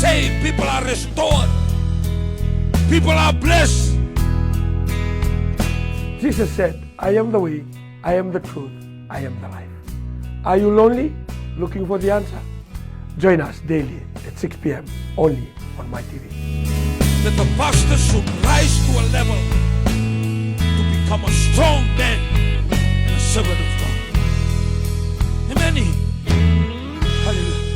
saved, people are restored, people are blessed. Jesus said, I am the way, I am the truth, I am the life. Are you lonely? Looking for the answer? Join us daily at 6 p.m. only on My TV. That the pastor should rise to a level to become a strong man and a servant of God. Amen. Hallelujah.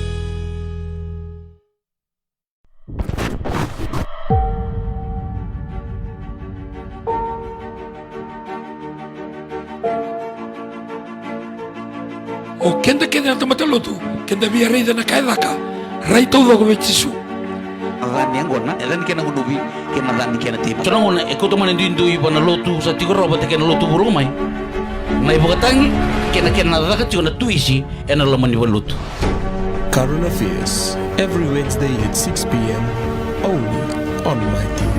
O kenda kenda na matalotu, kenda via reida na kaedaka, rai todo ko vechisu. Agani angona, edan kena ngunubi, kena dani kena tiba. Tuna ngona, ekoto mana dindu iba na lotu sa tigoro ba kena lotu burung mai. Mai bukatang kena daka tigo na tuisi, ena laman iba lotu. Current Affairs, every Wednesday at 6 p.m. only on My TV.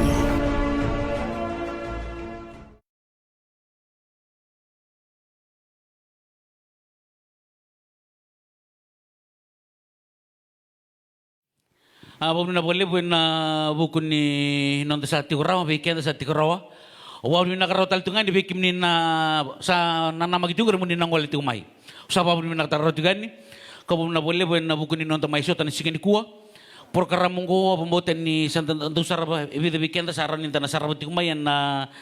Baru na boleh buat buku ni nonton satu kerawa, bikin satu kerawa. Awal ni nak kerawa taltungan dibikin ni na sa nama gitu kerana ni nangwal itu mai. Usah baru ni nak taruh juga ni. Kau na boleh buat buku ni nonton mai so tanah sikan kuah. Perkara mungko pembuatan ni santan untuk sarap, itu bikin saran ni tanah sarap itu mai na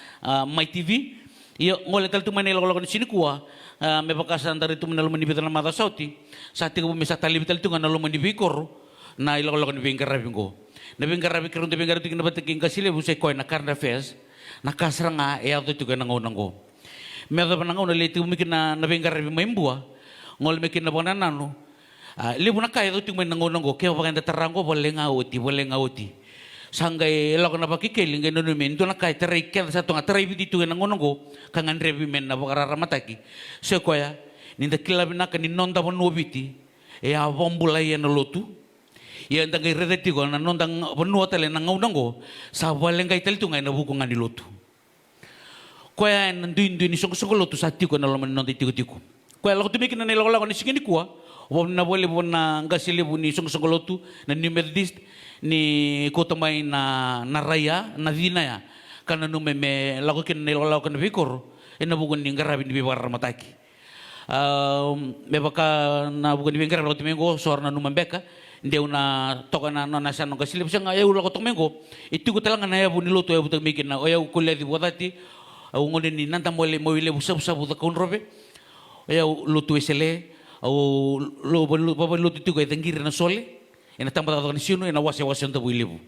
My TV. Iyo ngol taltungan ni lagu-lagu ni sini kuah. Mepakasan dari itu menalu mendibitan mata sauti. Saat itu misal tali taltungan nalu mendibikor. Na ilaw-ilaw ni Bingkar Rabi ko. Na Bingkar Rabi karon Bingkar Rabi kinabating kasile busay ko na Current Affairs. Nakasra nga to tuga nangaw ko. Meron pa nangaw na liti umikin na Bingkar Rabi maimbuwa. Ngol mikin na bananano. Libo na kaya to tuga nangaw ko. Kaya paganda tarang ko wala nga uti. Sanggay ilaw na pakikiling gano namin. Ito na kaya taray kaya sa tunga taray biti tuga nangaw ko. Kangan Rabi men na bakararamataki. So kaya ninda kilabi na kaninonda mo nubiti. Awambulay na lotu. Ia tanggai redeti ko na nondang benua tele na ngaudang ko sa walengkai tel tu ngai na bukungan di lotu. Koya nanduin ni song lotu sati ko na laman nonti tiku. Koya lagu tu bikin na lagu ni sikini kuah. Wab na boleh pun na ngasili pun ni song lotu na ni Methodist ni kota mai na raya na dina ya. Karena nume me lagu kin lagu kan bikor ena bukun ni ngarabi ni bibar mataki. Mebaka na bukun ni ngarabi lagu tu mengo suara na numembeka. Dia una toka na nasa nung kasilip siya nga ayaw lang ko tong itu ko talaga na ayaw niluto ayaw butang mikin na ayaw kuliah di buatati ayaw ngolin ni nanta mo ile busab buta kaun robe ayaw luto esele ayaw luto itu ko itangir na sole ina tampa tato ni sino ina wasi untuk builibu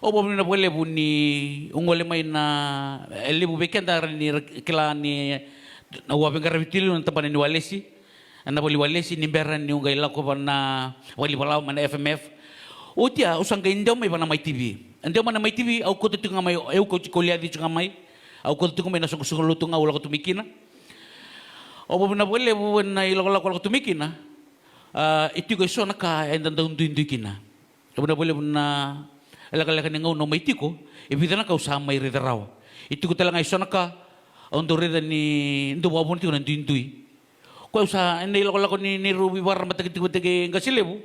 o bo na builibu ni ungole may na libu beken dar ni kila ni na wabeng karabitilo ng tampa ni walesi anda boleh walesi ni beran ni ungai lako na wali balau mana FMF. Utia usang kay indaw may pana My TV. Indaw mana My TV au ko tutunga may au ko kuliah di tunga may au ko tutunga may nasong luto nga wala ko tumikina. O bo na boleh bu na ilako lako tumikina. Itu ko so naka endan dundu kina. O na boleh bu na alaka ni ngau no may tiko ibida na ka usama may ridaraw. Itu ko talaga iso naka ondo rida ni ndo babon tiko nandindui. Kau usah ini lagu ni Ruby Bar mata kita ngasilebu,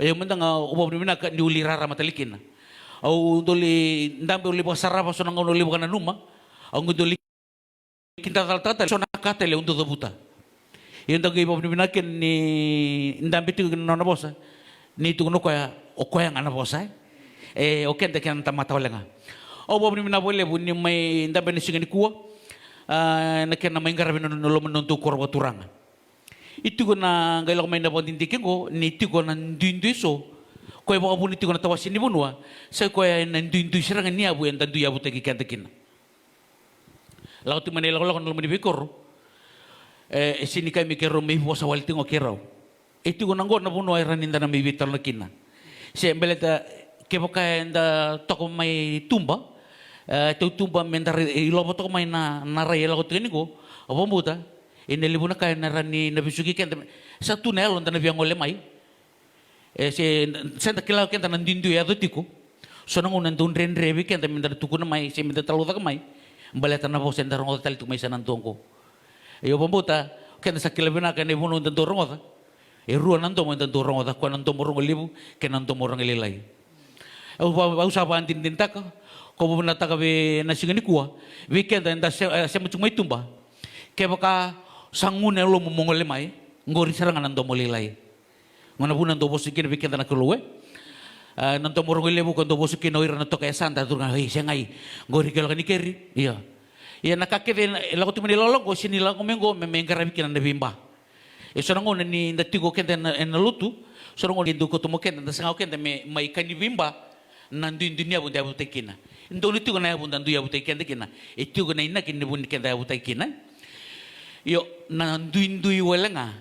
ayam mendang ubah ni nak diuli rara mata likin, au doli ndambe uli pasara pas orang uli bukan numa, au doli kita tata sona kata le untuk buta, yang tak ubah ni nak ni ndambe tu nona bosa, ni tu no kaya okoya ngana bosa, oken tak yang tamat awal nga, ubah ni nak boleh bunyi mai ndambe ni singa ni kuah, nak yang nama ingkar nolong menontu korban turangan. Itu ko na gailak may napantindikin ko, niti ko nandundu so. Kaya baka po niti ko natawasin ni Bunwa, sa kaya nandundu siya nga niya buyan, tandu yabu tagi kantakin. Lagot ti Manila ko lang naman ni Bikor, sini kami kero may buwa sa waliting o keraw. Itu ko nanggo na Bunwa ay raninda na may bitar na kina. Siya mbeleta, kaya baka toko may tumba, tumba mentar ilobot ko may naraya lagot kini ko, o pambuta, inelibu na kaya narani nabisugi kan satu nel on tanah biang oleh mai saya tak kira kan tanah dindu ya tu tiku so nang unan tun rendre bi kan minta tuku na mai saya minta talu tak mai balik tanah bos entar orang tal tu mai sanan tongko iyo pembuta kan sakila bina kan ibu nun tentu orang E rua nanto mo tanto rongo da kwa nanto mo rongo libu ke nanto mo rongo lelai. Au sa ba antin taka ko mo na taka be na singani kuwa weekend enda se mo tumai tumba ke baka sangune lo mo mongole mai ngori saranga nanto mo lelai. Ngona bu nanto bo sikin weekend na kuloe. Nanto mo rongo libu ko nanto bo sikin no ira na toka santa turga hei sengai ngori ke ni keri. Iya. Iya nakakeve la ko tumani lolo ko sinila ko mengo mengara bikin na bimba. E sorango ni ndatigo kende na lutu sorango ni duko tumo kende na sangau kende me mai kani bimba nandu dunia bunda bu tekina. Ndo lutu ko na bunda ndu ya bu tekende kina. E tugo na ina kinde bunda kende bu tekina. Yo nandu ndu iwelenga.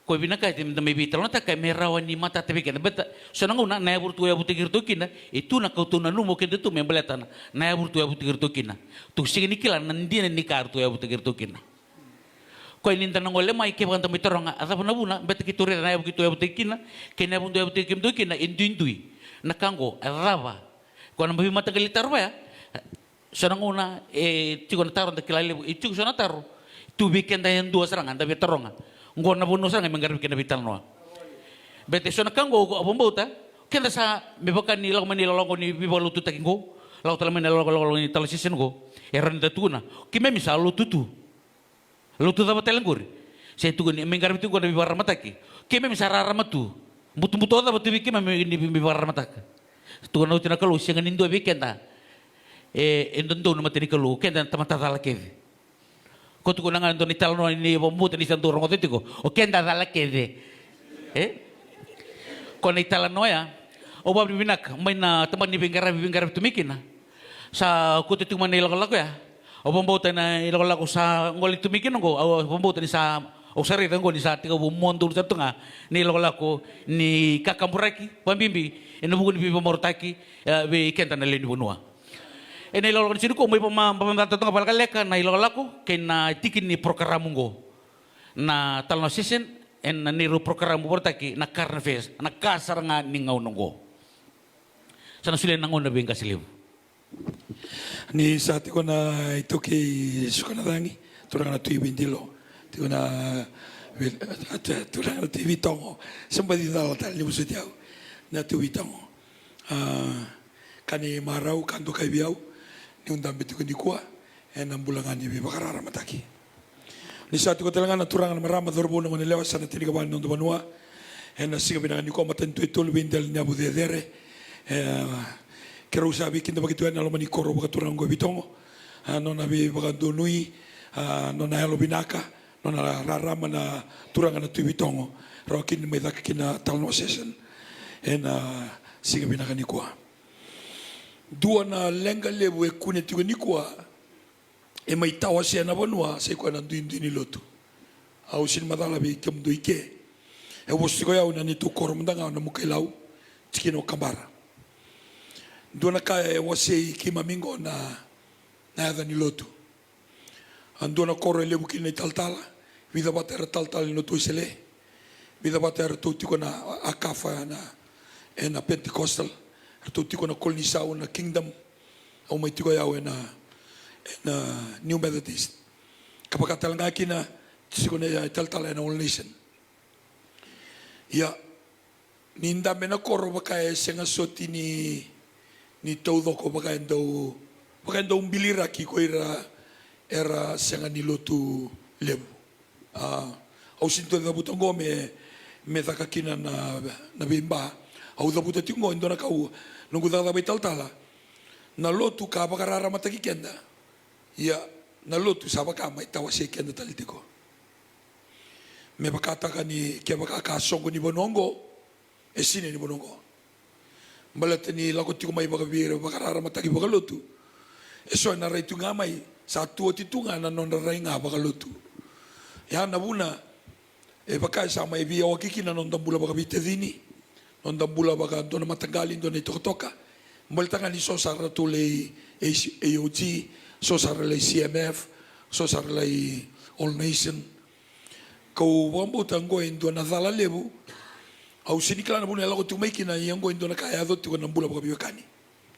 Ko binaka tim me bitalon ta kamera wani mata tebe kende beta sorango na ya burtu ya bu tekir to kina. Itu na ko tuna numo kende tu membeletana. Na ya burtu ya bu tekir to kina. Tu sigini kila nandi ni kartu ya bu tekir to kina. Ko ninda ngole mai ke banta mitoronga ata puna buna bet kituri na yabu kitu yabu tekina ke na bundu yabu tekim do kina indui nakango arava ko na mbi mata galitar ba ya sonanguna tiko na taron de kilale itu sona taro tu weekend yan dua serangan da betoronga ngona bunu seranga mengar weekend bital no bet sona kango abombota kenda sa mebaka ni lagu mani lagu ni bibolu tu takingo lagu tala mani lagu ni talasisen go eran da tuna kime misalo tutu lutu dapat telenggur. Saya tunggu ni menggarap itu gua nabi barang mataki. Keme misara ramatu. Mutu ada betul keme nabi barang mataki. Tunggu nau tina kalau siang indo weekend ta. Endon nama tini kalau kenda tempat tala keve. Kau tunggu nangan endon ital no ini bombu tini santu orang itu ko. O kenda tala keve. Kau ni tala no ya. O babi binak main na tempat ni menggarap tu mikina. Sa kau tu cuma ni lagu ya. O pembuatan na ilago sa ngoli tumikin ngo o pembuatan sa o sarita ngo ni sa tiga bumondur sa tunga ni ilago ni kakamburaki pambimbi eno buku ni pamortaki be kenta na leni bunua eno ilago ni sinuko mo pamamata tunga palkaleka na ilago kena tikin ni programa ngo na talno season en na niru programa bortaki na carnfest na kasar nga ni ngau ngo sana sulen nangon na bengka siliu ni sa tiko na ito kay Sukanadangi turang na tuwi bindilo tiko na turang na tuwi tongo somebody dalatal ni muso diaw na tuwi tongo kani maraw kanto kay biyaw ni undang bitiko ni kuwa en ang bulangan ni bibakarara mataki ni sa tiko talaga na turang na marama dorbo na manilewa sa natin ikawan ng dumanua en na siga binangan ni kuwa matanto ito lubindal ni abu dedere kero sabi kinda bagitu na lo mani koro bagaturang go bitongo no na bi bagadunui no na lo binaka no na rarama na turanga na bitongo rokin me dak kina talno session en siga binaka ni kwa dua na lenga lebu e kune tigo ni kwa e mai tawa se na bonua se kwa na duindi ni lotu au sin madala bi kem do ike e wostigo ya una ni tu koro mndanga na mukailau tikino kambara Dona kaya wasi ki mamingo na ada ni lotu. Andona koro ele bukin na taltala. Vida batera taltala no tu sele. Vida batera tu tiko na akafa na Pentecostal. Tu tiko na kolnisao na Kingdom. Au mai tiko yao na New Methodist. Kapag talanga kina tiko na taltala na All Nation. Ya ninda mena koro bakaya senga soti ni todo ko bakando umbilira ki ko era senga ni lotu lebu au sinto da butongo me takakina na bimba au da butongo indona kau nungu da betal tala na lotu ka bakarara mataki kenda ya na lotu sabaka mai tawase kenda talitiko me bakata kani ke bakaka songo ni bonongo esine ni bonongo Balat ni lago tiko mai bakabira bakarara matagi bakalotu. Eso na rai tunga mai sa tua titunga na non rai nga bakalotu. Ya na buna bakai sa mai via wakiki na non dambula bakabite dini. Non dambula baka dona matagali dona toka. Baltanga ni so sara tule AOT, so sara le CMF, so sara le All Nation. Kau wambo tango dona dala lebu. Au sinikala na buna lago tumai kina yango indona kaya do tiko na bula baka biwakani.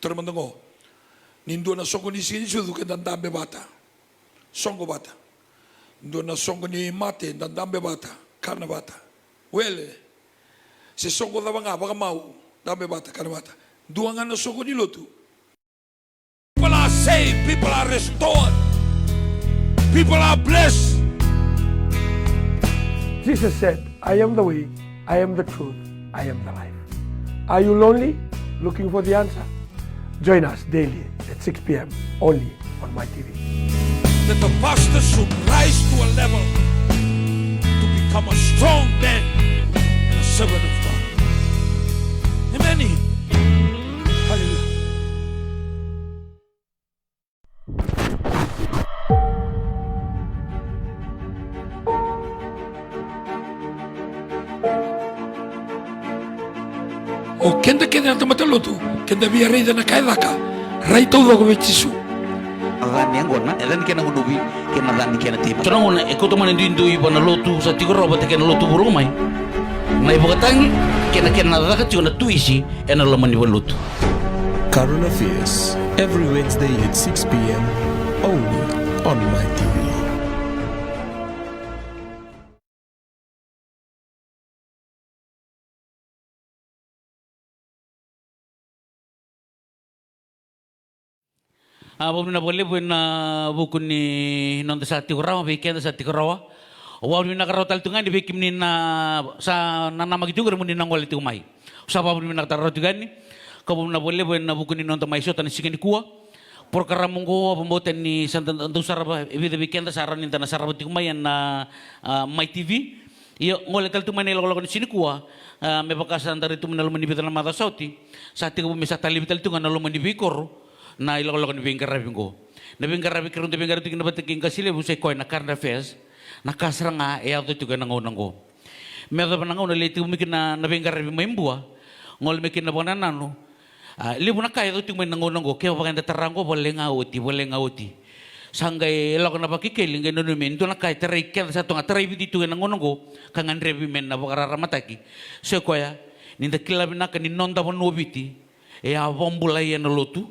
Tora mandango. Nindo na songo ni sini sudu ke dandambe bata. Songo bata. Nindo na songo ni mate dandambe bata. Karna bata. Wele. Se songo da banga baka mau. Dame bata kana bata. Duanga na songo ni lotu. People are saved, people are restored, people are blessed. Jesus said, I am the way, I am the truth, I am the life. Are you lonely? Looking for the answer? Join us daily at 6 p.m. only on my TV. That the pastor should rise to a level to become a strong man and a servant of God. Amen. Hallelujah. O kenda na tamata lotu, kenda via reida na kaedaka, rai tau dogo vetisu. Adani angona, adani kena ngunubi, kena adani kena tiba. Tuna ngona, eko tomane ndui bana lotu sa tigoro ba kena lotu burung mai. Na ibu katangi, kena adaka tiona tuisi, ena lamani lotu. Current Affairs, every Wednesday at 6 p.m. only on my TV. Baru na boleh pun buku ni nonton satu kerawa, weekend satu kerawa. Baru na kerawa taltungan di weekend ni na sa nama gitu kerana ni nangol itu mai. Usah baru na kerawa juga ni. Kau baru na boleh pun buku ni nonton mai so tanah sikan di kuah. Perkara mungko pembuatan ni santan tentu saraba di weekend saran ni tanah saraba itu mai na my TV. Iyo ngol taltungan ni lagu di sini kuah. Mepakas antara itu menalum di betul mata sauti. Saat itu misal tali betul tungan nalum di bikor. Na ilaw-law ni Bingkar Rabingo. Na Bingkar Rabingo, na Bingkar Rabingo, na Batiking Kasile, busay ko na Current Affairs, nakasara nga, ito juga nangaw ko. Meron pa nangaw na liti umikin na Bingkar Rabingo maimbuwa, ngol mikin na buwan na no. Libo na kaya ito yung may nangaw ko, kaya pakanda tarango, wala nga uti. Sanggay ilaw ko na pakikiling, gano'n namin, ito na kaya taray kaya sa ito nga, taray dito yung nangaw ko, kangan revimen na pakararamataki. So kaya, ninda kilabin na kaninonda mo nubiti, awang bulay yan na lotu.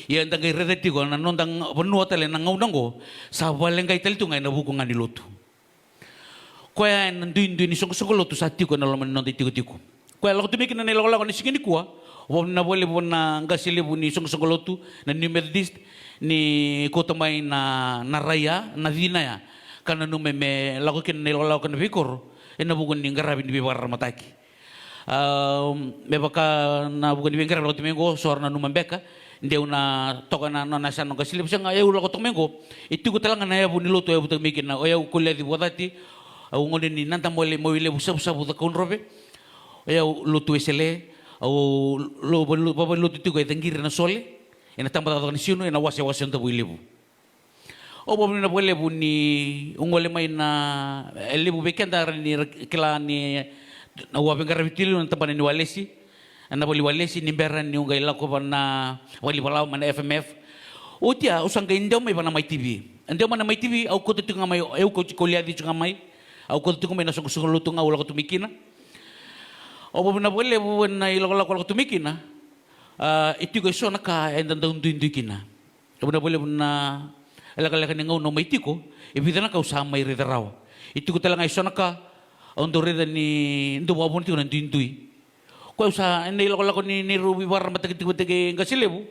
Yang tanggai redeti ko na nondang benua tale na ngaudang ko sa waleng kay talito ngay nabukungan ni lotu. Kaya nanduin ni song lotu sa tiko na laman nonday tiko. Kaya lako tumikin na nilawala ko ni sige ni kuwa, wala na wala po na gasili po ni song lotu na ni Methodist ni kotamay na raya na dinaya kana no me lako kin nilawala ko na bikor nabukungan ni ngarabi ni bibar mataki. Me baka nabukungan ni bingkar lako tumingo suar na numambeka. Hindi na toka na nasa nung kasilip siya nga ayaw lako tumengo iti ko talaga na ayaw niluto ayaw butang mikin na ayaw kulya di wadati ayaw ngodin ni nantang mawile busa buta kaunrobe ayaw luto esele ayaw babaluto iti ko ay tanggiri na sole ina tambata ni sino ina wasi ang tabu ilibu o babalu na buwele bu ni ungole may na ilibu bekenda ni kila ni nawabing karabitilo ng tampanan ni Walesi ana wali-walesi nimberan ni ungay lako pa na wali-walaw man FMF. Utia, usang kay indaw may pa na may TV. Indaw man na may TV, au ko ito nga may, au ko kuliah di nga may, au ko ito nga may nasong luto nga, wala ko tumikina. O ba na wali, na ilako tumikina, ito ko iso naka, endan daw duin kina. O ba na wali na, alaka-alaka ni ngaw no may tiko, ibida na ka usama may rida raw. Ito ko talaga iso naka, ang dorida ni, ndo wabon tiko ng duin. Kau sa nilako ni Ruby Barra matagit-tigit kasilibu.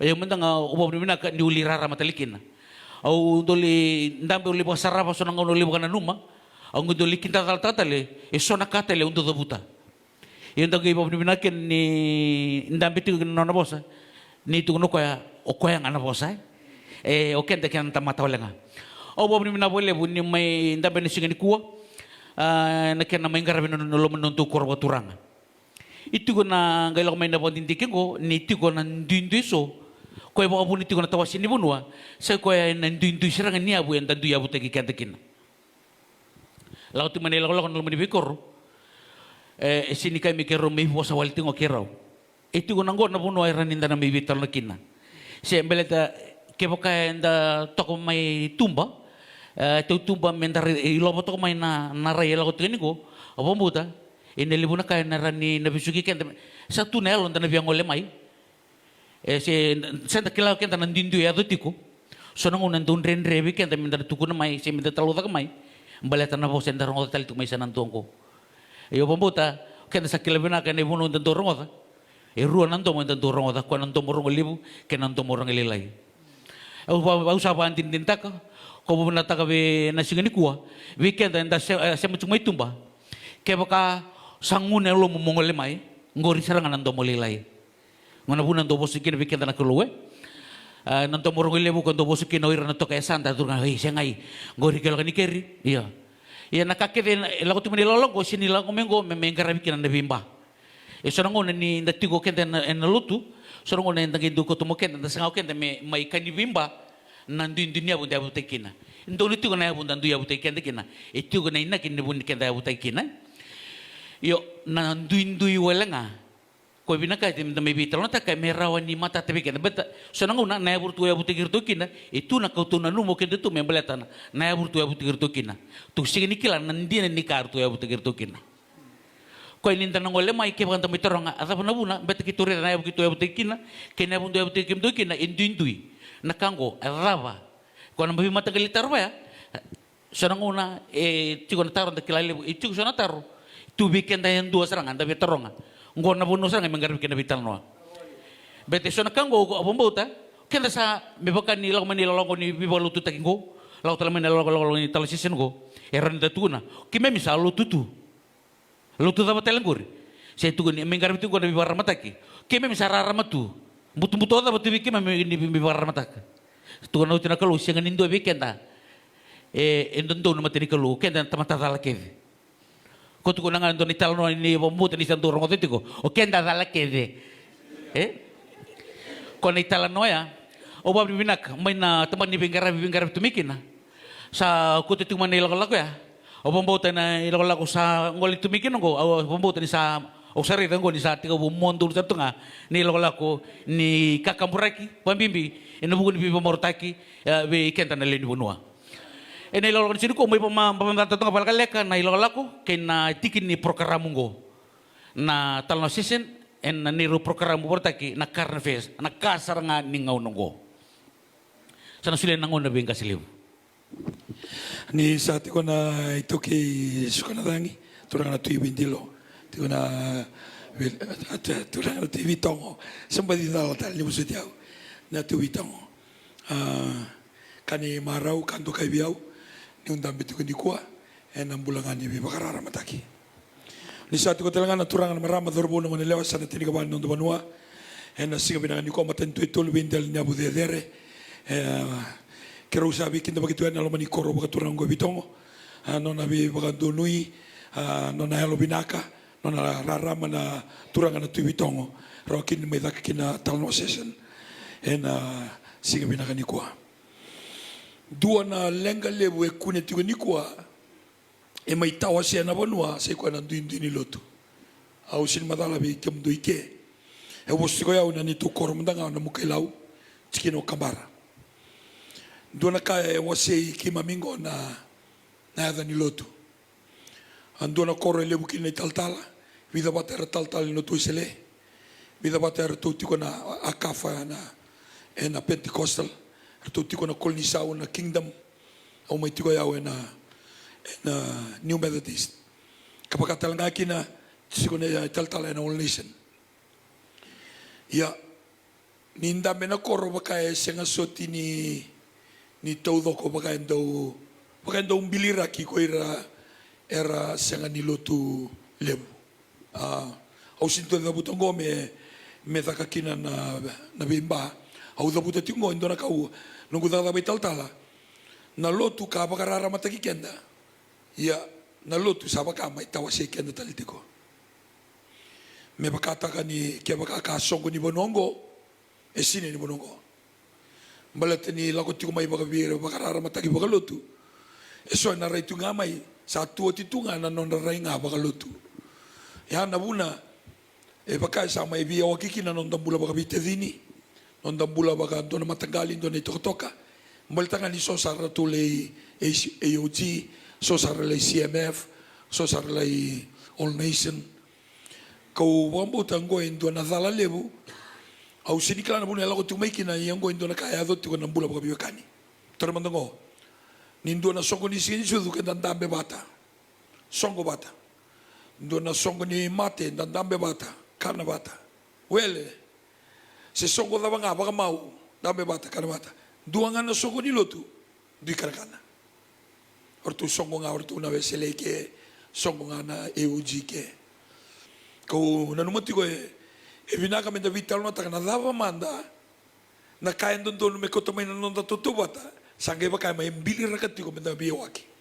Ayaw man nga ubaw ni minaka ni ulirara matalikin. Au doli ndambe uli ba sarapa so nang uli ba kananuma. Ang doli kinta tal-tatale iso nakatale undo dabuta. Yung dagay ubaw ni minakin ni ndambe tigo na bosa. Ni tuno kaya o kaya nga na bosa. O kenta kaya tamata wala nga. Ubaw ni minabole bu ni may ndambe ni singa ni kuwa. Nakyan na may ngarabi no nuntu korwa turanga. Itu ko na ngayon may napandindikin ko, niti ko nandundu so. Kaya baka po niti ko natawasin ni Bunwa, sa kaya nandundu siya nga niya bu, yung tandu yabu tagi kantakin. Lago ti Manila ko lang kung naman ibikor, sini kami kero may po sa waliting o keraw. Itu ko nanggo na Bunwa ay raninda na may bital na kina. Siya mbeleta, kaya baka enda toko may tumba, tumba mendar ilobo toko may naraya lago tingin ko, o pambuta, inelibu na kaya narani nabisugi kaya sa tunel on na biyang oleh mai si senta kilaw kaya nandindu ya tiko so nang nandun ren rebi kaya minda tuku na mai si minda taluta ka mai baleta na po senda rong hotel tu mai sa nantuang ko iyo pambuta kena sakila bina kena ibu nuntan dorong oda rua nanto mo nuntan dorong oda ko nanto morong libu kena nanto morong ililai au sapa antin tintaka ko bubuna taka be nasigani kuwa weekend anda se mutu mai tumba ke baka sangune lo mongole mai ngori serangan nanto molilai ngona bunan do bosikin weekend na keluwe nanto morong libu ko do bosikin oira na to ka santa turga hei sengai ngori kelo kani keri iya iya nakake lago tu meni lolong ko sini lago mengo mengara bikin na bimba sorango ni ndatigo kende na lutu sorango na ndangi do ko to moken na sanga kende mai kani bimba nandu dunia bunda abu tekina ndo lutu ko na bunda ndu abu tekina kina itu ko na ina kini bunda kende abu tekina yo nandu ndu welenga ko binaka tim me bitalon ta ka merawan ni mata tebe kende beta sorango na abu tu abu tekir to kina itu na ko to na nu mo kende tu membeletana na abu tu abu tekir to kina tu sigini kila nandi ni kar tu abu tekir to kina ko ini tanang oleh mai ke banta mitoronga asa puna buna beta kituri na abu tu abu tekina kena abu tu abu tekim to kina indui nakango arava ko na mata galitar ba ya sorango na tiko na taro da kilale itu sona taro tu bikin dayan dua serangan da betoronga ngona buno serangan mengar bikin bital no bete sona kango ko abombota kenda sa mebakan ni lagu mani lagu ni bibalu tu takingo lagu tala mani lagu ni talasisen go eran da tuna kime misal lu tutu lu tu dapat telenggur saya tu ni mengar bitu ko na bibar mataki kime misal ramatu butu da batu bikin ni bibar mataki tu na utina kalu siang nindo bikin ta endondo na matini kalu kenda tamata dala keve ko tu ko nanga ndo ni talno ni bombuta ni santo rongo tiko o kenda dala keve ko ni talano ya o babi binak may na teman ni bingara tumikin na sa kutu tu man ilago ya o bombuta na ilago sa ngoli tumikin ngo o bombuta ni sa o sari ngo ni sa tiko bumondo sa tunga ni ilago ni kakamburaki pambimbi ino bugun bi pomortaki be kenta na leni bunua ene ilago ni ko may pamamata tunga palkaleka na ilago kena tikin ni programamungo na talno season en na niru programa portaki na carnfest na kasar nga ningaw nungo sana sila nangon na bing kasiliw ni sa tiko na ito kay sukanadhangi turang na tuyo bindilo tiko na turang na tuyo bitongo somebody nalatal ni musutiaw na tuyo bitongo kani maraw kanto kay biyaw ni undang bitiko ni kuwa en ang bulangan ni bibakarara mataki ni sa tiko talaga na turang na marama dorbo na lewas sa natin ikaban ng dumanua en na singa binangan ni kuwa matentu ito lubindal ni abu dedere kero sabi kinda bagitu na lomani koro bagaturang go bitongo no na bi bagadunui no na helo binaka no na rarama na turanga na tu bitongo rokin me dak kina talno session en singa binaka ni kwa dua na lenga lebu e kune tu ni kwa e mai tawa se na bonua se kwa na ndu ni lotu au sin madala bi kem do ike e wosi ko ya una ni tu koro mndanga na mukelau tikino kambara dona kaya wase ki mamingo na ada ni lotu andona koro lebu ki nei taltala vida batera taltala no tu sele vida batera tu tiko na akafa na pentecostal tu tiko na kolnisau na kingdom au mai tiko ya na new methodist kapakatal nga kina tiko na taltala na all nation ya ninda mena koro bakaya senga soti ni todo ko bakando umbilira ki ko era senga ni lotu lebu au sinto da butongo me takakina na bimba au da butongo indona kau nungu da betal tala na lotu ka bakarara mataki kenda ya na lotu sabaka mai tawase kenda talitiko me bakata kani ke bakaka songo ni bonongo esine ni bonongo malatani lago tiko mai bakabira bakarara mataki bakalotu eso na raitu ngamai satu titunga na non rainga bakalotu ya nabuna e baka sa mai bia wakiki na non dambula bakabite dini non dambula baka dona matangali dona toka maltanga ni so sara to le AOG so sara le CMF so sara le All Nation ko wambo tango endo na dala lebu au sinikala na buna lago tumeki na yango endo na kaya do tiko na bula bakabiwekani tora mandango nindo na songo ni sini sudu ke dandambe bata songo bata Ndona songo ni mate ndambe bata kana bata. Wele se songo dava nga baka mau dambe bata kana bata. Duanga na songo ni lotu di kana. Ortu songo nga ortu na vesele ke songo nga na EUG ke. Ko na numati ko e vinaka menda vital na takana dava manda na kain don me kotomai na nonda tutubata sangai baka mai mbili rakati ko menda biwaki.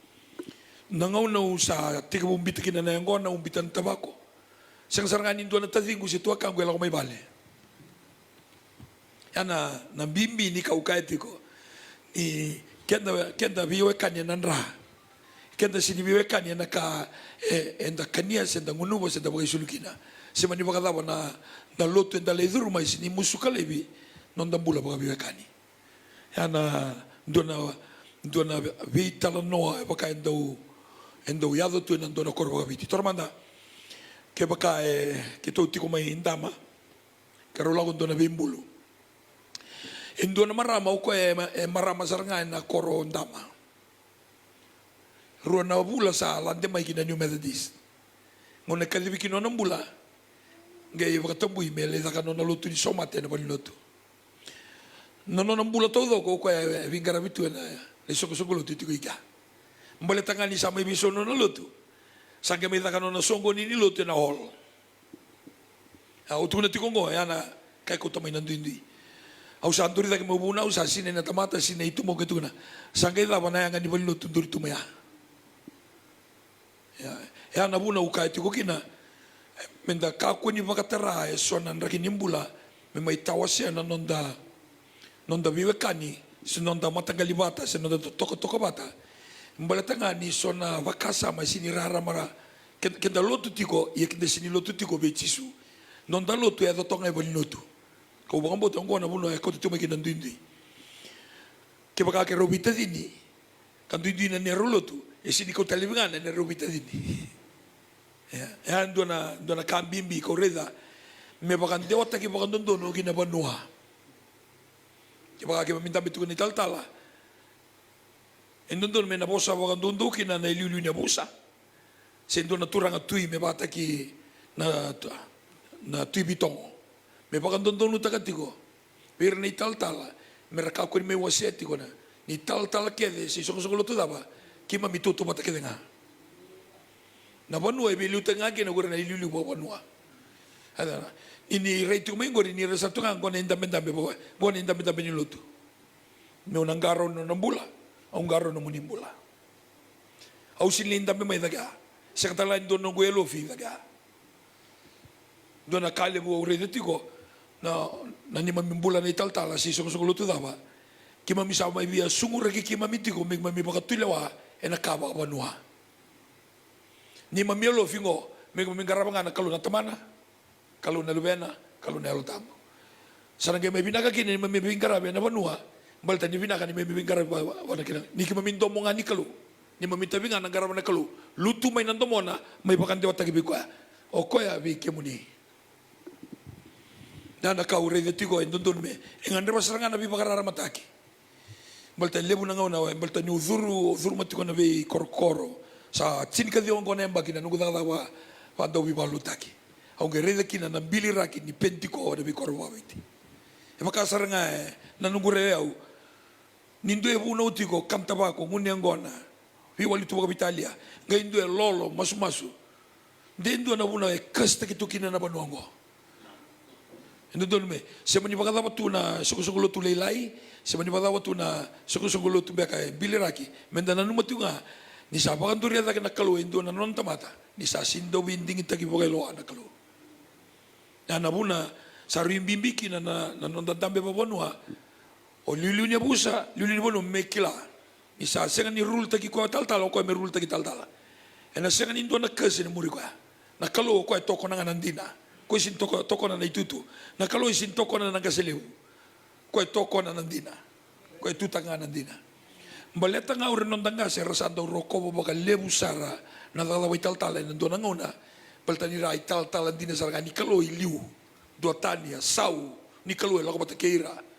Nangaw na sa tiga bumbita kina na yango na umbitan tabako. Siyang saranganin doon na tatingo si tuwa kang gwela ko may bale. Yan na bimbi ni kaukayati ko. Kenda biwe kanya nanra. Kenda sinibiwe kanya na ka enda kanya senda ngunubo senda bagay sulukina. Si mani bakadawa na loto enda leiduru may sini musuka lebi nonda bula baga biwe kani. Yan doon na vitala noa baka endo yado tu nando na korba biti tormanda ke baka ke to tiko mai indama karola gondo na bimbulu endo na marama ko marama sarnga na koro ndama ruana bula sa lande mai kina New Methodist ngone kalibi kino na bula ngai baka tambu imele da kano na lotu ni somate na balilotu nono na bula todo ko vingara bitu na le soko lotu tiko ika mbale tangani sa may bisono na luto. Sangka may takano na songo ni niluto na hol. Uto na tikongo, yan na kay ko tamay nandindi. Au sa anduri taki mabuna, au sa sine na tamata, sine ito mo kito na. Sangka ita na yan nga ni baliluto nduri tumaya. Yan na buna ukay tiko kina. Menda kako ni makatara, so nan rakinimbula, may tawas siya na nonda viwekani, sinonda matagalibata, sinonda toko bata. Mbalatanga ni sona vakasa ma sini rara mara kenda lotu tiko ya kenda sini lotu tiko bechisu nonda lotu ya tonga e balinotu ko bambo tongo na buno e ko tume kenda ndindi ke baka ke robita dini kan ndindi na ne rolotu e sini ko talibanga na robita dini ya ndona kambimbi ko reda me baka ndewata ke baka ndondo kina banua ke baka ke minta bitu ni taltala Endon me na bosa wa ndondo kina na iliulu ni bosa. Sendo na turanga tui me bata ki na tui bitong. Me baka ndondo nu takatiko. Per ni tal me raka ko me waseti ko na. Ni tal kede si soko lo tu daba. Kima mitutu mata kede nga. Na banua e bilu tanga ki na gora na iliulu bo banua. Ada ini reitu me ngori ni resa tunga ko na indamenda be bo na indamenda be ni lutu. Me unangaro no nambula. Ang garo no munimbula. Au silinda me mai daga. Sekatala ndo no guelo fi daga. Dona kale mo redetiko na ni mamimbula na italtala si so lutu daba. Ki mami sa mai via sungura ki mami tiko mig mami bakatulewa ena kaba banua. Ni mami lo fingo mig mami garabanga na kalu na tamana. Kalu na lubena, kalu na elotamo. Sarang may binaga kini mami bingarabe na banua. Balta ni vinaka ni may bibingara wana kina ni ki maminto mo nga ni kalu ni maminta binga nang garaman na kalu lutu may nando mo na may bakante watagi bigwa o koya bi kemuni na nakaure de tigo endon me engan reba seranga na bi bagarara mataki balta lebu na ngona balta ni uzuru matiko na bi korkoro sa chinika di ongo nemba kina nugo dawa wa do bi balutaki au gerede kina na bili raki ni pentiko na bi korwa witi e makasaranga na nugure au nindo e buno tiko kam tabako ngune ngona vi wali tu Italia ngaindo e lolo masu dendo na buno e kasta kitu kina na banongo endo me se mani bagada tu na soko tu leilai se mani bagada tu na soko tu beka biliraki mendana numa tu nga ni sa baganduria da na kalu endo na non tamata ni sa sindo winding itagi bogelo na kalu na buna sa rimbimbi kina na non tambe babonua o lulunya busa lulunya bono mekila isa sengan ni rule taki ko tal ko me rule taki tal ena sengan indo na kase ni muri ko na kalo ko toko na nandina ko sin toko na itutu na kalo sin toko na nagaseleu ko toko na nandina ko tuta nga nandina baleta nga ur non danga se rasando roko baka lebu sara na dalawai tal na ndo na ngona paltani rai tal andina sarga ni kalo iliu do tania sau ni kalo la ko batakeira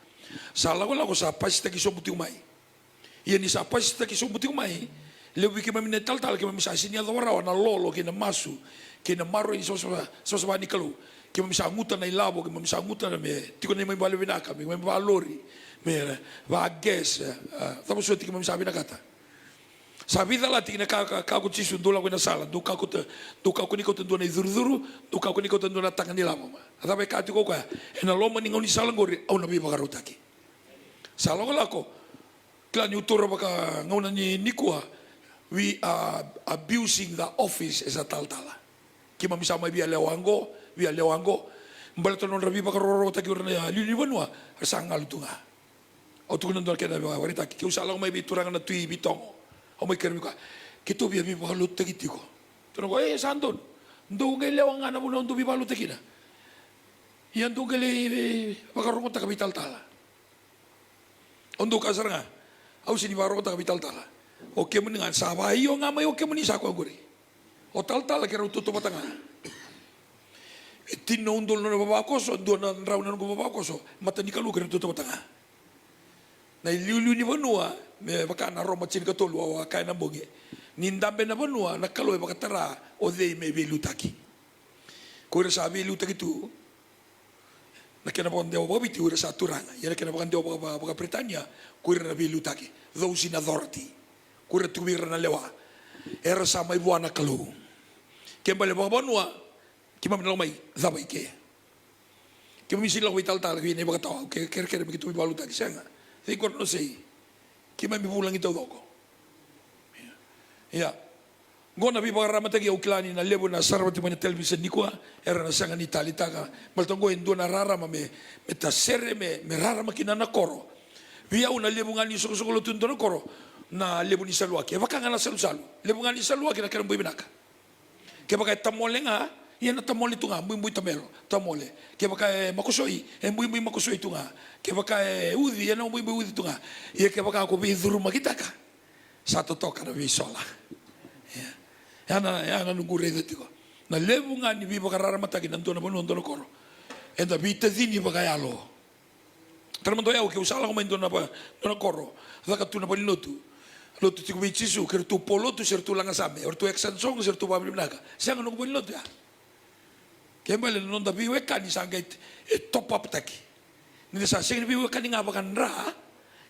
Salah ko sa pas taki so buti umay. Iya ni sa pas taki so buti umay. lewi ke mamine tal ke mamisa sini adora na lolo ke na masu ke na maro i sosa ni kalu ke mamisa nguta na ilabo ke mamisa nguta na me tiko ne mambale vinaka me lori me va gas tamo so tiko mamisa vinakata sa vida la tina ka ku tisu ndola ko na sala do ka ko ni ko tendo na izuruzuru do ka ko ni ko tendo na tanga ni labo ma ata be ka tiko ka ena loma ni ngoni sala ngori au na bi bagarutaki sala ko lako klani utora baka ngona ni nikua we are abusing the office as a taltala kima misama via lewango mbalato non rabi baka roro taki urna lili banua sanga lutunga o tu non dolke na warita ki usala mai bituranga na tui bitongo o mai kermi ka kito bia bi balu taki tiko tono ko santon ndo ngai lewanga na buno ndo bi balu taki na yan ndo ngai baka roro taka bitaltala ondo kasaranga au sini baro taka bitaltala o ke muni ngan sabai yo ngamai o ke muni sa ko guri o tal ke rutu to batanga tino undol no babakoso do na rauna no babakoso matani kalu ke rutu to batanga na liulu ni banua me baka na roma chin ka tolu wa kai na bonge nindambe na banua na kalu baka tara o dei me be lutaki ko re sa be lutaki tu na kena bonde o bobiti ura sa turanga ya kena bonde o baka Britania ko re na be lutaki those in authority kura tuwira na lewa era sa mai buana kalu kembale ba banua kima mena mai zabai ke kima misi lo vital tal ke ne ba taw ke ker mi tu balu ta kisenga sei kor no sei kima mi bulang ito doko ya ngona bi ba ramata ke uklani na lebu na sarwati mana television nikwa era na sanga ni talitaka maltongo endo na rara me ta serre me rara makina na koro via una lebu ngani sokolo tundo na koro na lebu ni salua ke baka ngana salu lebu ngani salua ke na kera mbui binaka ke baka tamole nga ia na tamole tunga mbui tamelo tamole ke baka makosoi mbui makosoi tunga ke baka udi ia na mbui udi tunga ia ke baka ko bi dhuru makitaka satu toka na bi sola ya na ngure detiko na lebu ngani bi baka rara mataki na ndona bonu ndona koro enda bi tazini baka yalo termando ya ke usala ko ndona ba ndona koro zaka tuna pa lotu tiku bichisu ker tu polo tu ser tu langa same or tu exansong ser tu babli naga siang no ko lot ya kembali non da biwe kan isanga top up taki ni sa sing biwe kan nga bakan ra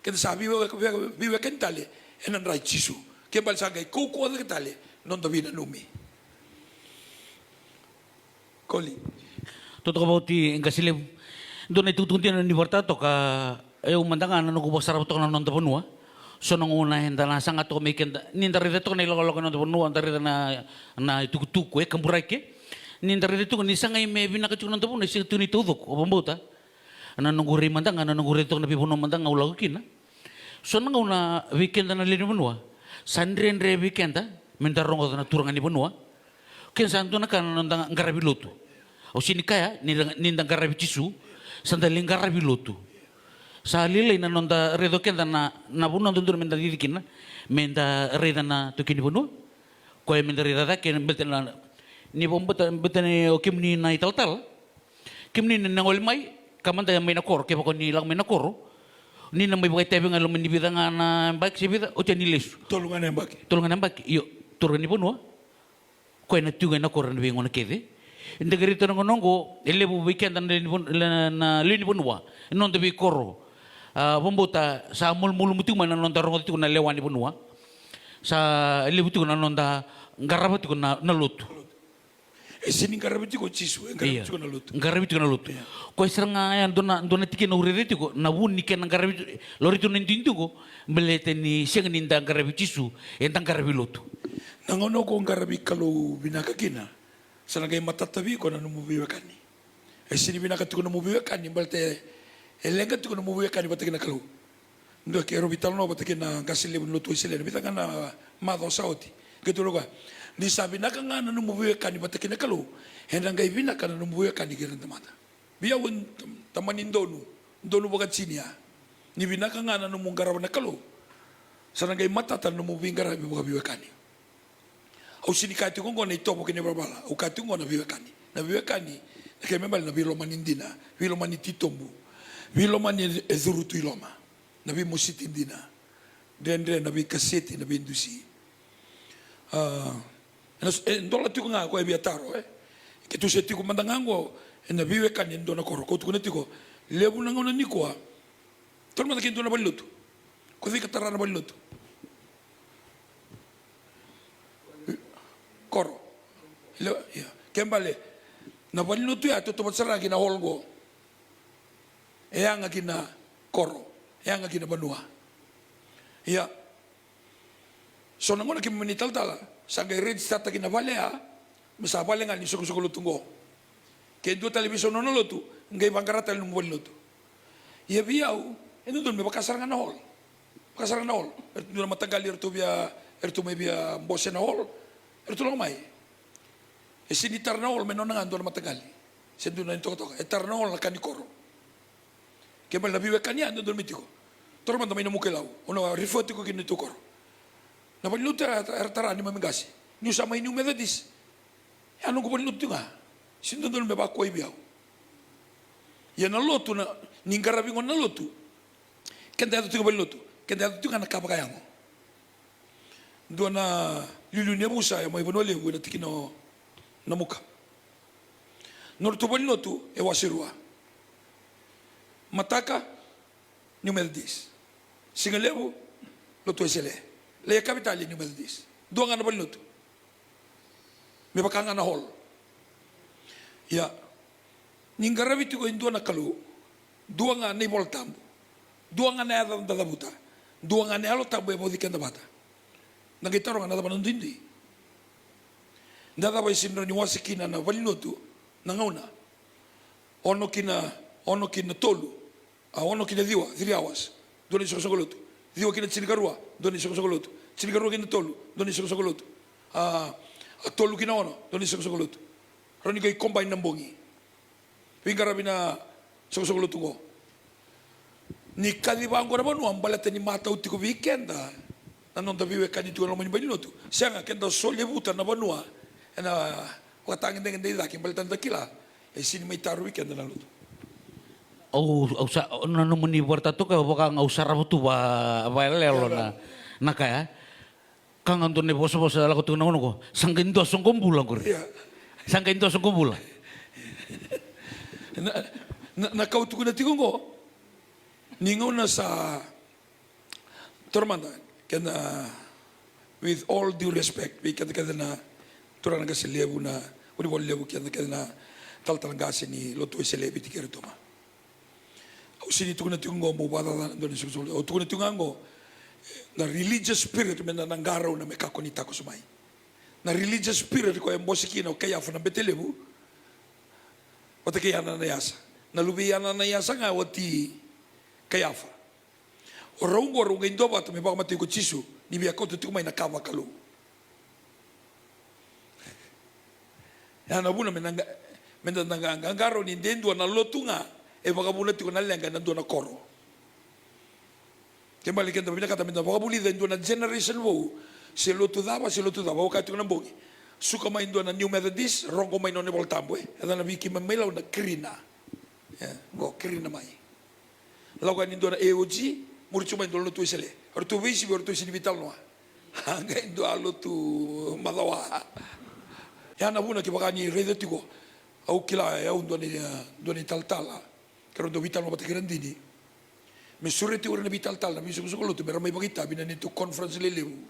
ken sa biwe kan tale enan ra chisu kembali sanga ko da tale non da bina numi koli toto ko bauti engasile dona tutuntian ni portato ka eu mandanga no ko basara to non da bonua sono una henda na sanga to meken nindari de to na lo no de bonua ndari na tukutuku kamburaike nindari de to ni sanga me bina ka chuno to bonua si tuni todo ko bombota na nguri mandanga na nguri to na bibono mandanga ulau kina sono una weekend na lini bonua sandrendre weekend mendarongo na turanga ni bonua ken santo na kan ndanga ngarabi lotu o sinikaya nindang ngarabi tisu sandaling ngarabi lotu sa lilay na nonda redo kenda na buno ndondo menda didikina menda reda na to kini buno ko menda reda da ken betena ni bombata betene o kimni na italtal kimni na ngol mai kamanda may na kor ke ko ni lang may na kor ni na may bagay tebe nga lumani bidang na bak si bida o tanilis tolungan yang baki iyo turun ni buno ko na tuga na kor na bingo na kede inda garito ngonongo elebu weekend na lini buno non de bi koro bombuta sa mulmulu mutu mana nonda rongo tu na lewani bunua sa lebu tu na nonda ngarabat tu na lutu sini ngarabat tu ko chisu ngarabat tu na lutu ngarabat tu na lutu ko seranga yan dona tiki na urere tu ko na buni ken ngarabat lori tu nintintu ko belete ni seng ninda ngarabat chisu entang ngarabat lutu nangono ko ngarabat kalau binakakina sanagay matatabi ko na numubiwakani sini binakatu ko numubiwakani balte elenga tu kono mubuya kani batakina kalu ndo ke robital no batakina gasile no tu isile bitanga mado sauti gitu loga ni sabi nakanga no mubuya kani batakina kalu hendanga ibina kana no mubuya kani giran tamata biya won tamanin donu bagat sinia ni binakanga no mungaraw na kalu sanangay matata no mubingara bi buya kani au sinikati kongo na itopo kini babala au katungo na biya kani ke membal na bilo manindina bilo manititombu Wiloma ni ezurutu iloma, nabi musitindina, dendre nabi kaseti nabi indusi, ndola tiko nga ko ebia taro ke tu se tiko mandangango na vive kan ndona koro ko tu tiko lebu na ngona ni kwa tol manda ke ndona balilotu ko vi katara na balilotu koro le ya kembale na balilotu ya to batsara kina holgo eanga kina koro eanga kina banua ya so nangona ki minital tala sangay red stata kina valea masa valenga ni soko lutungo ke do television no lotu ngai bangarata no mo lotu ye biau eno don me bakasaranga na hol ertu na matagal ertu me bia mbose na hol ertu lang mai sinitar na hol menon nga do na matagal sendu na to etar na hol na kanikoro ke mal nabiwe kanya ando don mitiko torman tamay na mukilaw ono rifoti ko kinito koro na baliluta tara ni mamigasi ni sama ini umedadis ano ko baliluta nga sindo don me bakoi biao ya na lotu na ningarabingo na lotu kenda to baliluta kenda to nga nakapakayango do na lilunya busa ya mo ibonole na tikino na muka norto baliluta e wasirua mataka ni umedadis singalebu lotu esele le kapitali ni meldis dua nga na baliluto me bakanga na hol ya ningaraviti ko indua na kalu dua nga na voltambo dua nga na yada dadabuta dua nga na alo tambo e modi kenda bata nagitaro nga na daban ndindi ndada ba isinro ni wasikina na baliluto na ngauna ono kina tolu ono kina diwa 3 hours doni sokoloto diwa kina chinikarua doni sokoloto chinikarua kina tolu doni sokoloto tolu kina ono doni sokoloto roni kai combine nambongi pingarabina sokoloto go ni kadibango na banu ambalata ni mata utiko weekenda nanon da vive kanito no mani baliloto sanga kenda solebuta na banua na watang ndenge daki baltan dakila e sini mai taru weekenda na luto sa nanu muni bertatu ka baka ngausara butu ba lelo na kaya kang andon ne boso dala ko tuna ko sangkin do song kumbula ko sangkin do song kumbula na kau tu kuna tikungo ningo na sa tormanda kena with all due respect we kena na turana ka selebu na uri bol lebu kena tal gasi ni lotu selebi tikere toma sini tukuna tungo mo bada do ni susul o tukuna tungango na religious spirit mena nangaro na mekakonita ko sumai na religious spirit ko embosiki no kaya funa betelebu wata kaya na yasa na lubiana na yasa nga wati kaya fa o rongo indo ba me ba mati ko chisu ni bia ko tukumai na kava kalu ya na buna mena nangaro ni ndendo na lotunga e vagabula tiko na lenga na dona koro kembali kenda bila kata menda vagabuli den dona generation wo se lo tu dava o ka tiko na bongi suka mai dona new methodist rongo mai no ne voltambo e na viki mamela na krina go krina mai logo ni dona eoji murchu mai dona tu isele or tu visi or tu sini vital no anga indo alo tu madawa ya na buna ki bagani rede tiko au kila ya dona taltala karo do vital mo grandini me sureti ora na vital tal na mi sukuluto pero may bagita binanito conference lelewu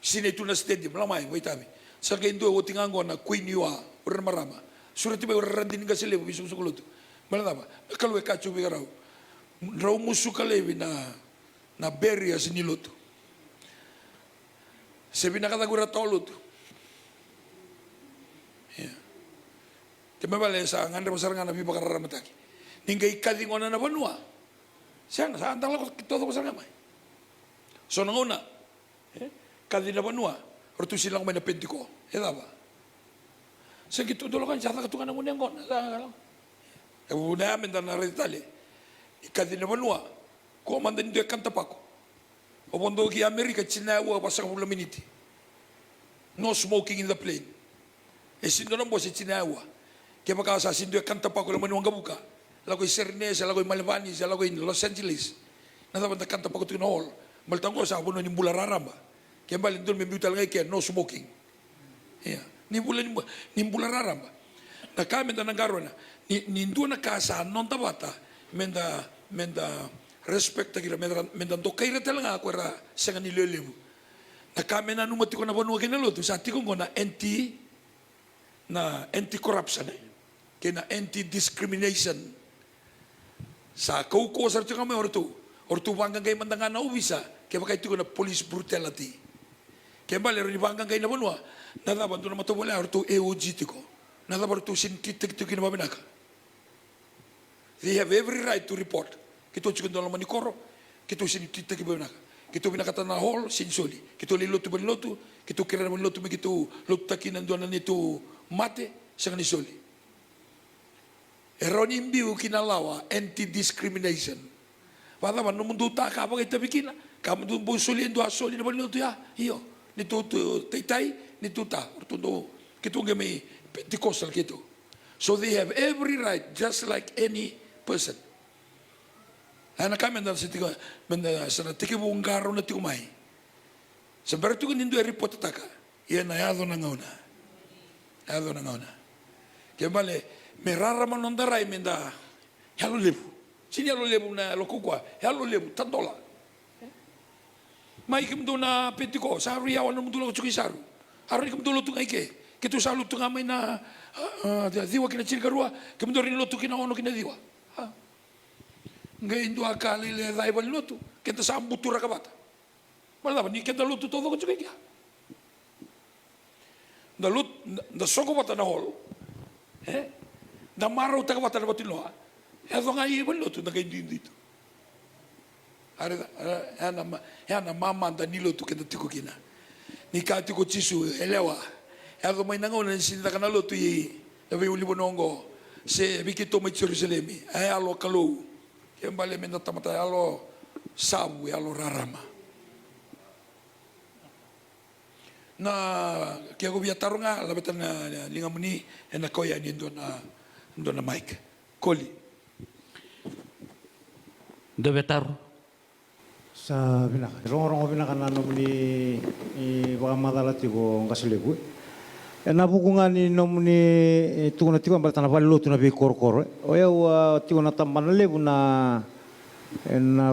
sine tu na stadium la mai waitabi sa kay ndo wotingango na queen yua ora marama sureti ba ora randini ga selewu mi sukuluto malaba kalwe kachu bi raw musuka levi na barriers ni loto se binakata gura toluto te me vale sa ngandre masaranga na bi bakara mataki ningai kadingona na banua siang sa andala ko todo ko sanga mai so nangona kadina banua ortu silang mai na pentiko edaba se gitu dolo kan jata katungan mo nengon sa e una menda na retale kadina banua ko mandan de kanta pako o bondo ki america china wa pasang ulo miniti no smoking in the plane e sindo no bosi china wa ke baka sa sindo kanta pako lo manuanga buka lago Cernesa, lago Malvanis, lago Los Angeles. Nada banda kanta pako tu nool. Maltango sa abuno ni bulararamba. Kembali ndon membiutal ngai ke no smoking. Ya, ni bula raramba. Na kami da nangarona ni ndua na kasa non tabata menda respect kira menda dokaira talanga ko ra senga ni lelebu. Na kami na numati ko na bonu kenelo tu sa tiko ngona anti corruption kena anti discrimination sa kau ko sa tiko kami ortu banggang kay mandanga na ubisa kaya bakay tiko na police brutality kaya bali rin banggang kay na bonua nada bantu na matobole ortu EOG tiko nada ortu sinkitik tiko na babinaka. They have every right to report kito chiko ndolo manikoro kito sinkitik tiko babinaka kito binakata na hall sinsoli kito lilotu banilotu kito kira na banilotu kito lutakin nanduan nito mate sa kanisoli. Eroni imbiu kinalawa anti-discrimination. Pada man mundo ta ka bagay tabikina. Kamu tu bosoli endo asoli na banilotu ya. Iyo nito taitai nito ta ortundo kito ngemi Pentecostal kito. So they have every right just like any person. Ana kami na sa tigo sa tikibu ungaro na tikumay. Sa bertu ko nindo report taka. Yan na yado na ngauna. Yado na ngauna. Kaya bale meraraman nondaray menda halo lebu. Sini halo lebu na lokukwa. Halo lebu $10. Mai kim do na Pentiko sa riawan na mudulo ko saru. Aron kim do lutung aike. Kito sa lutung amay na diwa kina chirgarua. Kim do rin lutung kina ono kina diwa. Ngayon doa kali le dai balilotu kita sambutura kabata malaba ni kita lutu todo ko chukia da lut da soko bata na hol da maro ta kabata na batilo do ngai balilotu da kai dito ana mama da nilotu kita tiko kina ni ka tiko chisu elewa do mai nangona sin da kana lutu yi da vi uli bonongo se bikito mai Jerusalemi alo kalau kembali menda tamata alo sabu alo rarama na kia ko biya tarunga labatan na linga muni na koya ni ndona Mike Koli do betar sa binaka rongo binaka nano muni baka madalati ko ngaslebu na bukungan ni nomni tuguna tigo baltana ballo tuna be korkor o ya tigo na tambana lebu na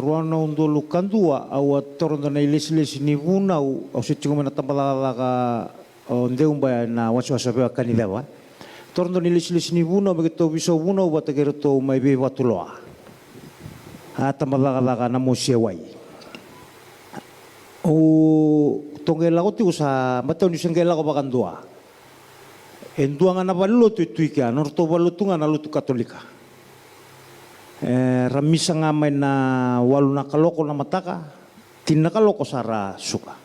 ruana undolu kandua au toronda na ilesi ni vuna au se tigo na tambala ka ndeumba na waswasa be kanileva toronda ni ilesi ni vuna begitu biso vuna u batageroto mai be watuloa ha tambala ka na mosiewai o tongela ko tigo sa matau ni sengela ko bakandua enduanga na balutu tuika norto balutunga na lutu katolika ramisa ngamai na walu na kaloko na mataka tina kaloko sara suka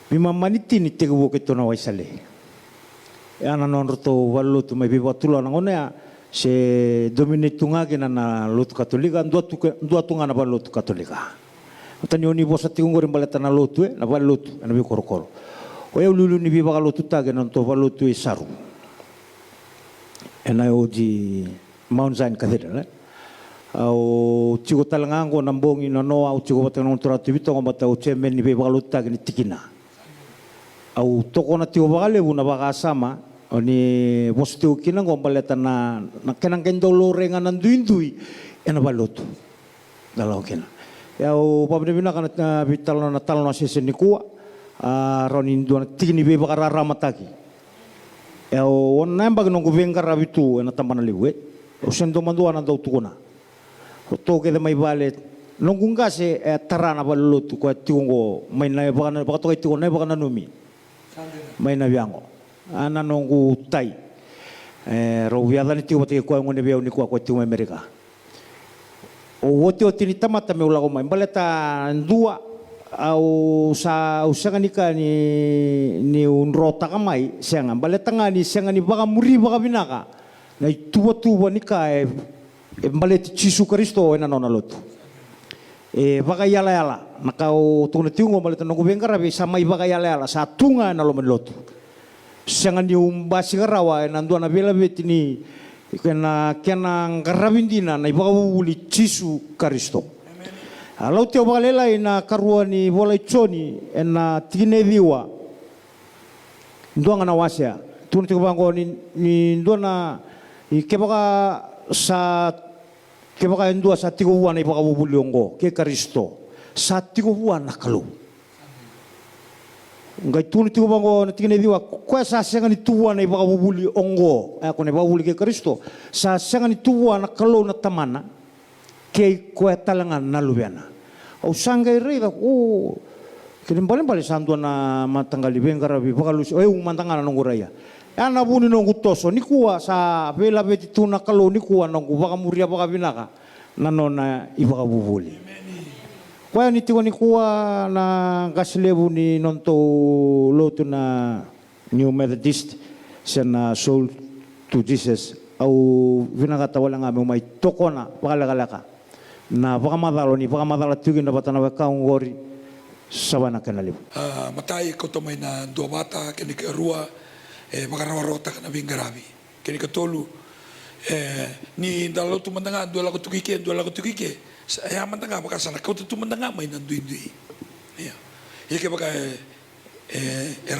mima maniti ni teguo keto na waisale ana norto balutu mai bibatula na ngone se dominatunga kena na lutu katolika dua tunga na balutu katolika tani oni bosa tingore baleta na lutu na balutu na bi korokoro o eu lulu ni bi bakalutu tage na to balutu isaru NIOG Mount Zion Cathedral au tigo talangango nambongi no no au tigo batang nontora tibito ngomata au chairman ni bebagaluta ni tikina au toko na tigo bagale buna baga sama oni bosteu kina ngombaleta na kenang kendolo renga nanduindui ena balotu dalau kina au pabne bina kana bitalo na talo na sesen ni kuwa ronin duana tikini bebagarara mataki o namba que não governa rabitu na tambana liwe o sendo mandua na doutukuna o toque de mai vale non gungase tarana balutu ko tiungo mai na bagana bagato tiungo na bagana numi mai na biango ana nongu tai ro viada ni tiungo te ko ngone biau ni ko tiungo Amerika o wote o tini tamata me ulago mai baleta ndua au sa usanganika ni unrota kamai sianga baletanga ni sianga ni baga muri baga binaka na tuwa nika balet Yesu Kristo ena nona lotu baga yala nakau tuna tiungo baleta nongo bengara be sama baga yala sa tunga na lomen lotu sianga ni umbasi garawa ena ndua na bela betini kena garabindina na baga uli Yesu Kristo Alau te wakalela ina karua ni Wola Ichoni ena tine viwa. Nduanga na wasea. Tuni te kubango ni nduana i kebaka endua sa tigo ua na ipaka bubuli ongo ke Kristo. Sa tigo ua na kalu. Ngai tuni tigo bango na tine viwa kwa sa senga ni tua na ipaka bubuli ongo. Ako na bubuli ke Kristo. Sa senga ni tua na kalu na tamana ke koe talangan na lubiana. Au sangai reida kini bali santua na matanggali bengarabi bakalusi mantangana nongo raya. Ana buni nongo toso nikua sa vela beti tuna kalau nikua nongo bakamuria bakabinaka nanona ibaka bubuli. Kwa ni tiwa nikua na gasilebu ni nonto lotu na New Methodist sana Soul to Jesus au vinagata wala ngame mai tokona bakalaka. Na bakamadalo tugin na batana wakaung gori sabana kanalibu. Matai ko to may na dua bata kini ka rua bakarawarota kana bingarabi. Kini ka tolu ni dalo tu mandanga dua lagu tukike. Saya mandanga bakasana kau tu mandanga may nandui. Ya. Iki baka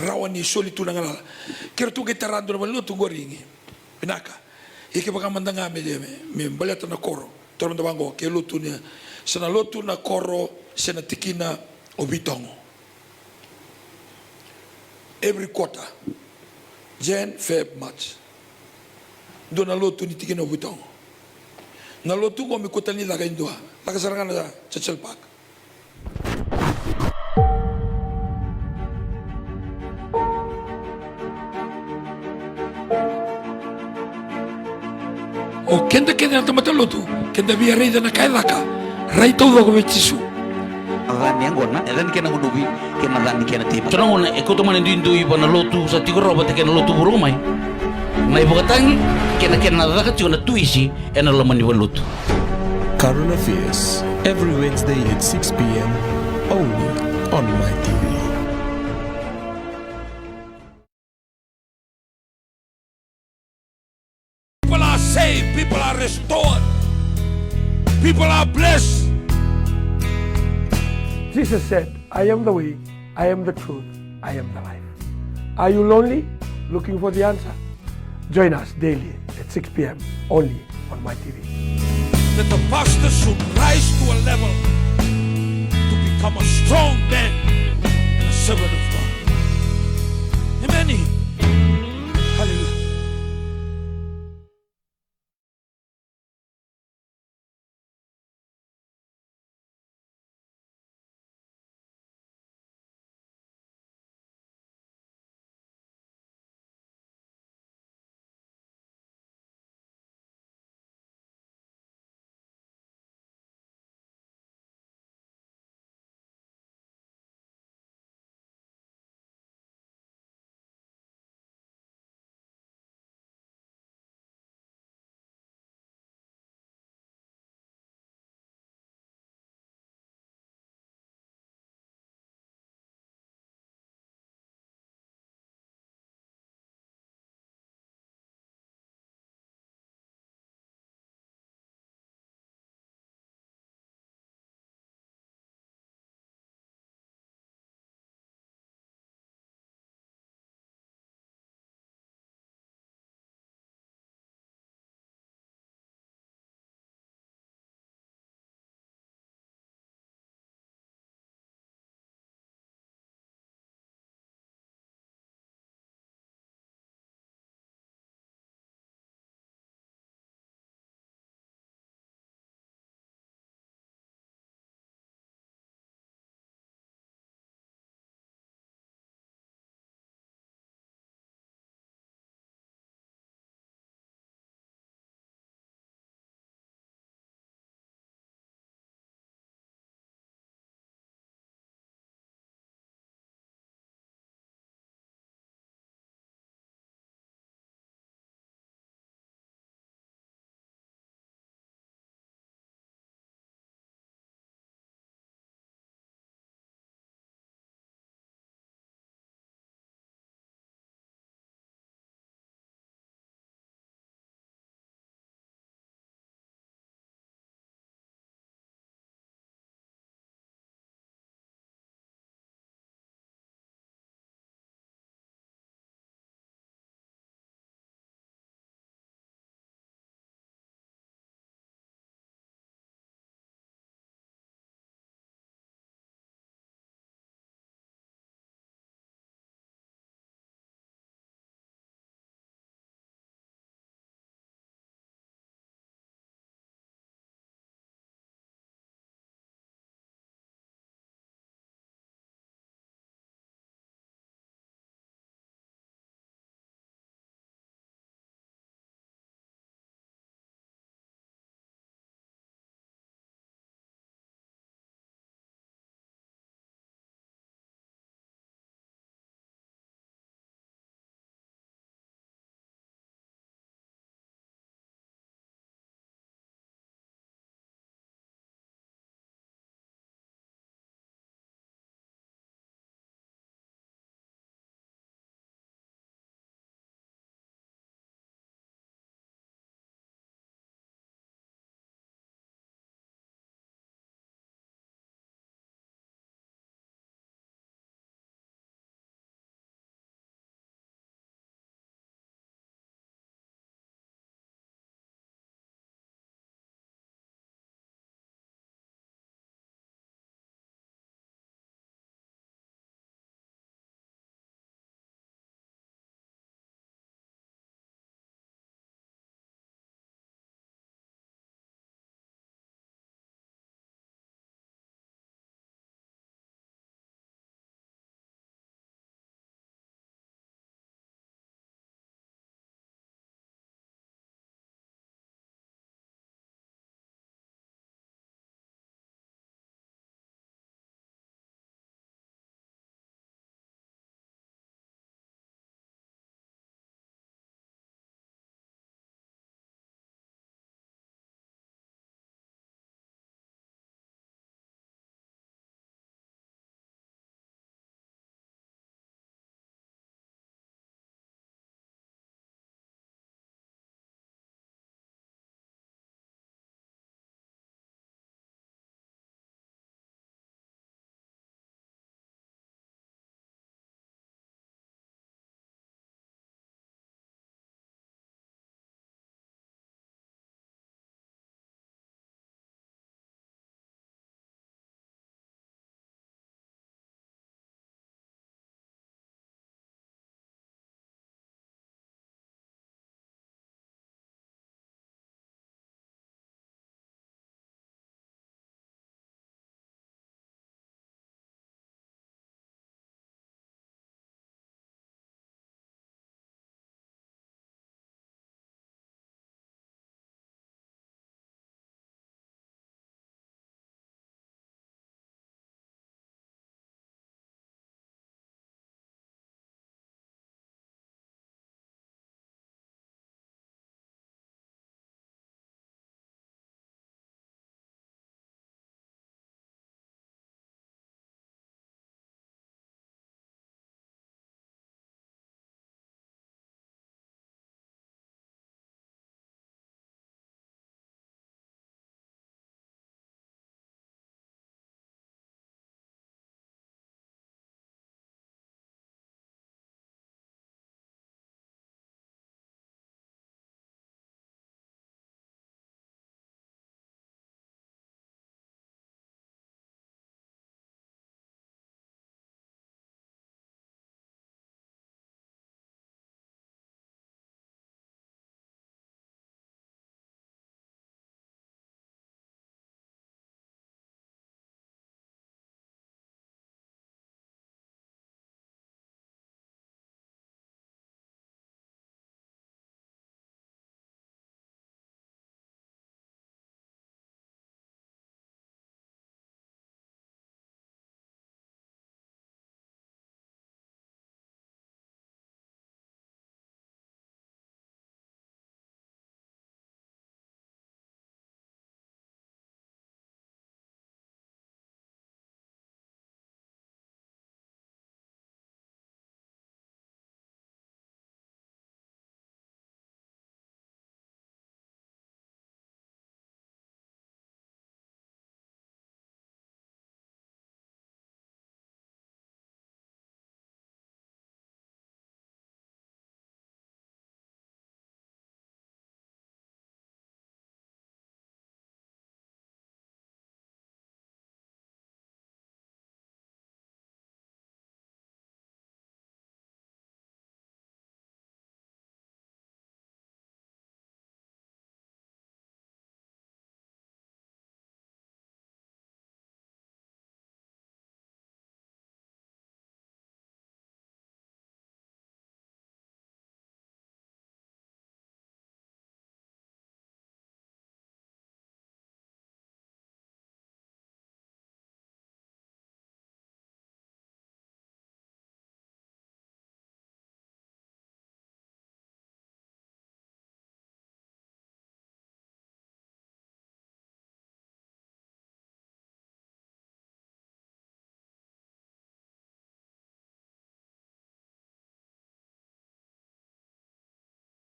rawan ni soli tu nangala. Kira tu getarando na balu tu goringi. Pinaka. Iki baka mandanga me balata na koro. Toro ndabango ke lotu ni sana lotu na koro sana tikina obitongo. Every quarter, Jan, Feb, March. Do na lotu ni tikina obitongo. Na lotu ko mi kota ni laga indua. Laga sarangan na Churchill Park. O kenda na tamatalotu, kenda biya reida na kailaka, raito ko bechisu. Agani angona, edan kena ngunubi, kena dani kena tiba. Tuna ngona ekoto mana dindu iba na lotu sa tigo roba te kena lotu burung mai. Mai bukatangi kena daka tigo na tuisi ena laman iba lotu. Current Affairs, every Wednesday at 6 p.m. only on my TV. People are saved, people are restored, people are blessed. Jesus said, I am the way, I am the truth, I am the life. Are you lonely? Looking for the answer? Join us daily at 6 p.m. only on my TV. That the pastor should rise to a level to become a strong man and a servant of